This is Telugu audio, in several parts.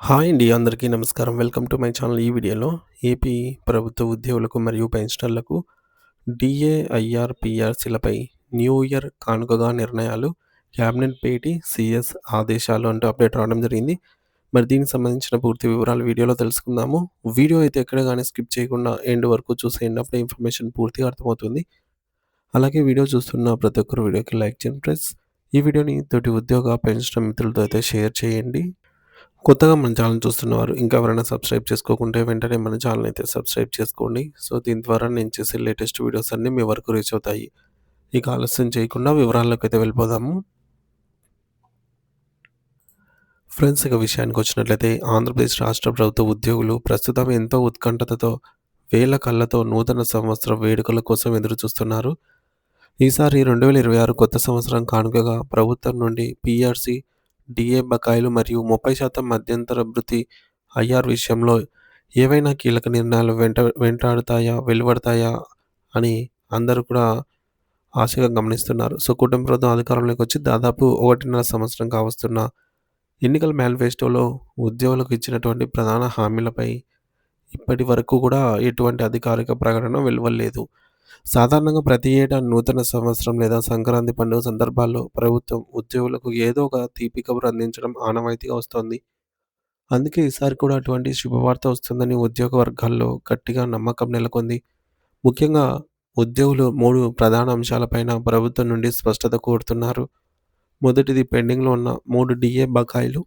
హాయ్ అండి. అందరికీ నమస్కారం. Welcome to my channel. ఈ వీడియోలో ఏపీ ప్రభుత్వ ఉద్యోగులకు మరియు పెన్షనర్లకు డీఏ, ఐఆర్, పీఆర్సీలపై న్యూ ఇయర్ కానుకగా నిర్ణయాలు, క్యాబినెట్ భేటీ, సీఎస్ ఆదేశాలు అంటూ అప్డేట్ రావడం జరిగింది. మరి దీనికి సంబంధించిన పూర్తి వివరాలు వీడియోలో తెలుసుకుందాము. వీడియో అయితే ఎక్కడ గాని స్కిప్ చేయకుండా ఎండ్ వరకు చూసేయండి. అప్పుడే ఇన్ఫర్మేషన్ పూర్తిగా అర్థమవుతుంది. అలాగే వీడియో చూస్తున్న ప్రతి ఒక్కరు వీడియోకి లైక్ చేయండి ఫ్రెండ్స్. ఈ వీడియోని తోటి ఉద్యోగ, పెన్షనర్ మిత్రులతో అయితే షేర్ చేయండి. కొత్తగా మన ఛానల్ చూస్తున్నవారు ఇంకా ఎవరైనా సబ్స్క్రైబ్ చేసుకోకుంటే వెంటనే మన ఛానల్ అయితే సబ్స్క్రైబ్ చేసుకోండి. సో దీని ద్వారా నేను చేసే లేటెస్ట్ వీడియోస్ అన్నీ మీ వరకు రీచ్ అవుతాయి. ఇక ఆలస్యం చేయకుండా వివరాల్లోకి అయితే వెళ్ళిపోదాము. ఫ్రెండ్స్, ఇక విషయానికి వచ్చినట్లయితే ఆంధ్రప్రదేశ్ రాష్ట్ర ప్రభుత్వ ఉద్యోగులు ప్రస్తుతం ఎంతో ఉత్కంఠతతో వేల కళ్ళతో నూతన సంవత్సర వేడుకల కోసం ఎదురు చూస్తున్నారు. ఈసారి 2026 కొత్త సంవత్సరం కానుకగా ప్రభుత్వం నుండి పీఆర్సీ, డీఏ బకాయిలు మరియు 30% మధ్యంతర భృతి ఐఆర్ విషయంలో ఏవైనా కీలక నిర్ణయాలు వెంటాడుతాయా, వెలువడతాయా అని అందరూ కూడా ఆశగా గమనిస్తున్నారు. సో కుటుంబ ప్రభుత్వం అధికారంలోకి వచ్చి దాదాపు 1.5 సంవత్సరం కావస్తున్న ఎన్నికల మేనిఫెస్టోలో ఉద్యోగులకు ఇచ్చినటువంటి ప్రధాన హామీలపై ఇప్పటి వరకు కూడా ఎటువంటి అధికారిక ప్రకటన వెలువడలేదు. సాధారణంగా ప్రతి ఏటా నూతన సంవత్సరం లేదా సంక్రాంతి పండుగ సందర్భాల్లో ప్రభుత్వం ఉద్యోగులకు ఏదో ఒక తీపి కబురు అందించడం ఆనవాయితీగా వస్తోంది. అందుకే ఈసారి కూడా అటువంటి శుభవార్త వస్తుందని ఉద్యోగ వర్గాల్లో గట్టిగా నమ్మకం నెలకొంది. ముఖ్యంగా ఉద్యోగులు 3 ప్రధాన అంశాలపైన ప్రభుత్వం నుండి స్పష్టత కోరుతున్నారు. మొదటిది పెండింగ్‌లో ఉన్న 3 డీఏ బకాయిలు.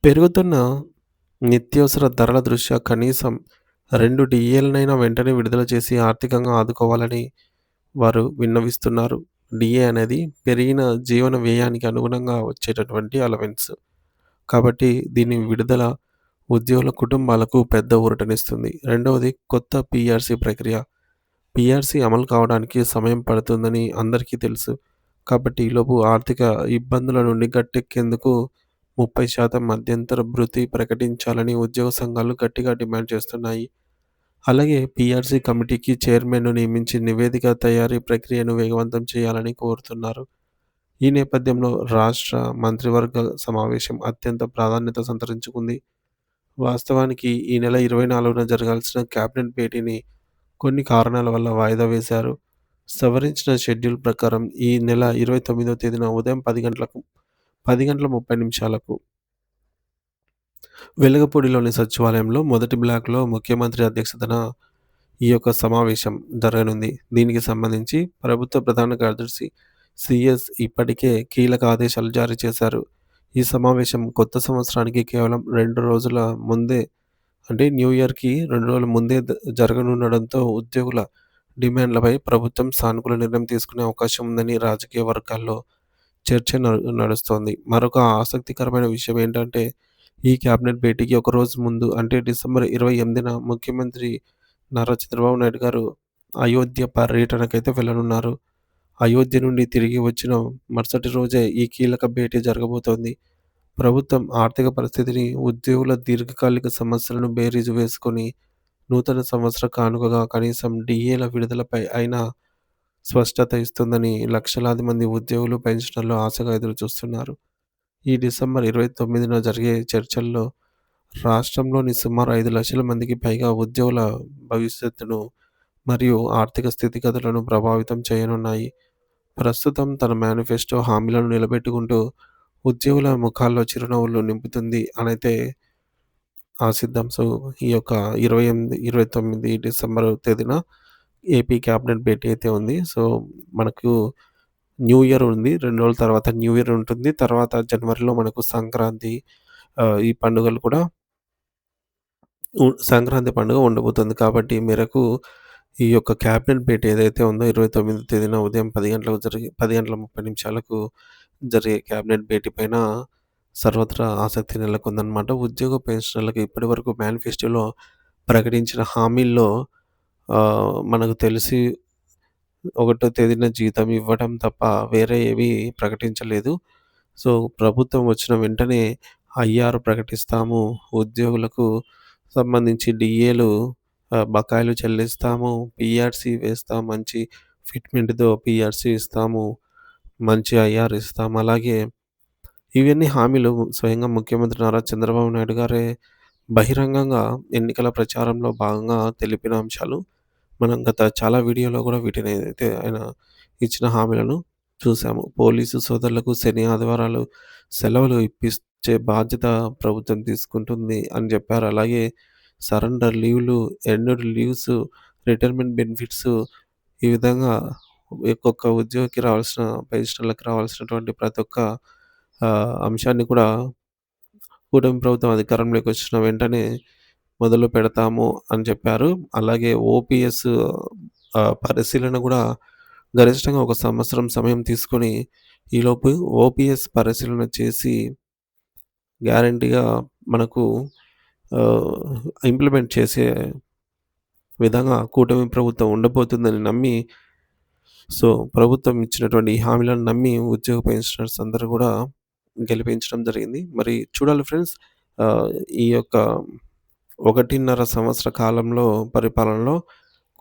పెరుగుతున్న నిత్యావసర ధరల దృష్ట్యా కనీసం 2 డీఏలనైనా వెంటనే విడుదల చేసి ఆర్థికంగా ఆదుకోవాలని వారు విన్నవిస్తున్నారు. డీఏ అనేది పెరిగిన జీవన వ్యయానికి అనుగుణంగా వచ్చేటటువంటి అలవెన్స్. కాబట్టి దీని విడుదల ఉద్యోగుల కుటుంబాలకు పెద్ద ఊరటనిస్తుంది. రెండవది కొత్త పీఆర్సీ ప్రక్రియ. పీఆర్సీ అమలు కావడానికి సమయం పడుతుందని అందరికీ తెలుసు. కాబట్టి ఈలోపు ఆర్థిక ఇబ్బందుల నుండి గట్టెక్కేందుకు 30% మధ్యంతర భృతి ప్రకటించాలని ఉద్యోగ సంఘాలు గట్టిగా డిమాండ్ చేస్తున్నాయి. అలాగే పీఆర్సీ కమిటీకి చైర్మన్‌ను నియమించి నివేదిక తయారీ ప్రక్రియను వేగవంతం చేయాలని కోరుతున్నారు. ఈ నేపథ్యంలో రాష్ట్ర మంత్రివర్గ సమావేశం అత్యంత ప్రాధాన్యత సంతరించుకుంది. వాస్తవానికి ఈ నెల 24న జరగాల్సిన కేబినెట్ భేటీని కొన్ని కారణాల వల్ల వాయిదా వేశారు. సవరించిన షెడ్యూల్ ప్రకారం ఈ నెల 29వ తేదీన ఉదయం 10:30 వెలగపూడిలోని సచివాలయంలో మొదటి బ్లాక్‌లో ముఖ్యమంత్రి అధ్యక్షతన ఈ యొక్క సమావేశం జరగనుంది. దీనికి సంబంధించి ప్రభుత్వ ప్రధాన కార్యదర్శి సీఎస్ ఇప్పటికే కీలక ఆదేశాలు జారీ చేశారు. ఈ సమావేశం కొత్త సంవత్సరానికి కేవలం 2 రోజుల ముందే, అంటే న్యూ ఇయర్‌కి 2 రోజుల ముందే జరగనుండడంతో ఉద్యోగుల డిమాండ్లపై ప్రభుత్వం సానుకూల నిర్ణయం తీసుకునే అవకాశం ఉందని రాజకీయ వర్గాల్లో చర్చ నడుస్తోంది. మరొక ఆసక్తికరమైన విషయం ఏంటంటే, ఈ కేబినెట్ భేటీకి ఒక రోజు ముందు అంటే డిసెంబర్ 28న ముఖ్యమంత్రి నారా చంద్రబాబు నాయుడు గారు అయోధ్య పర్యటనకైతే వెళ్ళనున్నారు. అయోధ్య నుండి తిరిగి వచ్చిన మరుసటి రోజే ఈ కీలక భేటీ జరగబోతోంది. ప్రభుత్వం ఆర్థిక పరిస్థితిని, ఉద్యోగుల దీర్ఘకాలిక సమస్యలను బేరీజు వేసుకొని నూతన సంవత్సర కానుకగా కనీసం డీఏల విడుదలపై అయినా స్పష్టత ఇస్తుందని లక్షలాది మంది ఉద్యోగులు, పెన్షనర్లు ఆశగా ఎదురుచూస్తున్నారు. ఈ డిసెంబర్ 29న జరిగే చర్చల్లో రాష్ట్రంలోని సుమారు 5 లక్షల మందికి పైగా ఉద్యోగుల భవిష్యత్తును మరియు ఆర్థిక స్థితిగతులను ప్రభావితం చేయనున్నాయి. ప్రస్తుతం తన మేనిఫెస్టో హామీలను నిలబెట్టుకుంటూ ఉద్యోగుల ముఖాల్లో చిరునవ్వులు నింపుతుంది అనైతే ఆశిద్దాం. సో ఈ యొక్క 28, 29 డిసెంబర్ తేదీన ఏపీ క్యాబినెట్ భేటీ అయితే ఉంది. సో మనకు న్యూ ఇయర్ ఉంది. 2 రోజుల తర్వాత న్యూ ఇయర్ ఉంటుంది. తర్వాత జనవరిలో మనకు సంక్రాంతి, ఈ పండుగలు కూడా సంక్రాంతి పండుగ ఉండబోతుంది. కాబట్టి ఈ మేరకు ఈ యొక్క క్యాబినెట్ భేటీ ఏదైతే ఉందో 29 తేదీన ఉదయం 10:30 జరిగే క్యాబినెట్ భేటీ పైన సర్వత్రా ఆసక్తి నెలకొందనమాట. ఉద్యోగ పెన్షనర్లకు ఇప్పటివరకు మేనిఫెస్టోలో ప్రకటించిన హామీల్లో మనకు తెలిసి ఒకటో తేదీన జీతం ఇవ్వడం తప్ప వేరే ఏవి ప్రకటించలేదు. సో ప్రభుత్వం వచ్చిన వెంటనే ఐఆర్ ప్రకటిస్తాము, ఉద్యోగులకు సంబంధించి డీఏలు బకాయిలు చెల్లిస్తాము, పీఆర్సీ వేస్తాం, మంచి ఫిట్‌మెంట్‌తో పీఆర్సీ ఇస్తాము, మంచి ఐఆర్ ఇస్తాం. అలాగే ఇవన్నీ హామీలు స్వయంగా ముఖ్యమంత్రి నారా చంద్రబాబు నాయుడు గారే బహిరంగంగా ఎన్నికల ప్రచారంలో భాగంగా తెలిపిన అంశాలు. మనం గత చాలా వీడియోలో గూడా వీటినైతే ఆయన ఇచ్చిన హామీలను చూసాము. పోలీసు సోదరులకు శని, ఆదివారాలు సెలవులు ఇప్పించే బాధ్యత ప్రభుత్వం తీసుకుంటుంది అని జెప్పారు. అలాగే సరెండర్ లీవ్‌లు, ఎర్న్డ్ లీవ్స్, రిటైర్మెంట్ బెనిఫిట్స్ ఈ విధంగా ఒక్కొక్క ఉద్యోగికి రావాల్సిన పెన్షనర్లకు రావాల్సినటువంటి ప్రతి ఒక్క అంశాన్ని కూడా కూటమి ప్రభుత్వం అధికారంలోకి వచ్చిన వెంటనే మొదలు పెడతాము అని చెప్పారు. అలాగే ఓపీఎస్ పరిశీలన గూడా గరిష్టంగా ఒక సంవత్సరం సమయం తీసుకొని, ఈలోపు ఓపీఎస్ పరిశీలన చేసి గ్యారంటీగా మనకు ఆహ్, ఇంప్లిమెంట్ చేసే విధంగా కూటమి ప్రభుత్వం ఉండబోతుందని నమ్మి, సో, ప్రభుత్వం ఇచ్చినటువంటి ఈ హామీలను నమ్మి ఉద్యోగ పెన్షనర్స్ అందరూ గూడా గెలిపించడం జరిగింది. మరి చూడాలి ఫ్రెండ్స్, ఆహ్, ఈ యొక్క 1.5 సంవత్సర కాలంలో పరిపాలనలో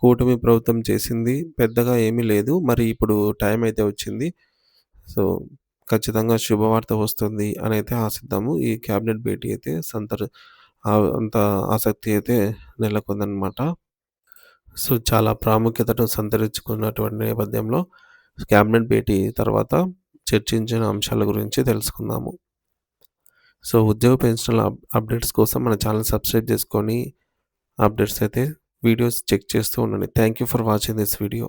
కూటమి ప్రభుత్వం చేసింది పెద్దగా ఏమీ లేదు. మరి ఇప్పుడు టైం అయితే వచ్చింది. సో, ఖచ్చితంగా శుభవార్త వస్తుంది అనైతే ఆశిద్దాము. ఈ క్యాబినెట్ భేటీ అయితే అంత ఆసక్తి అయితే నెలకొందనమాట. సో, చాలా ప్రాముఖ్యతను సంతరించుకున్నటువంటి నేపథ్యంలో క్యాబినెట్ భేటీ తర్వాత చర్చించిన అంశాల గురించి తెలుసుకుందాము. సో, ఉద్యోగ పెన్షన్‌ల అప్డేట్స్ కోసం మన ఛానెల్ సబ్స్క్రైబ్ చేసుకొని అప్డేట్స్ అయితే వీడియోస్ చెక్ చేస్తూ ఉండండి. Thank you for watching this video.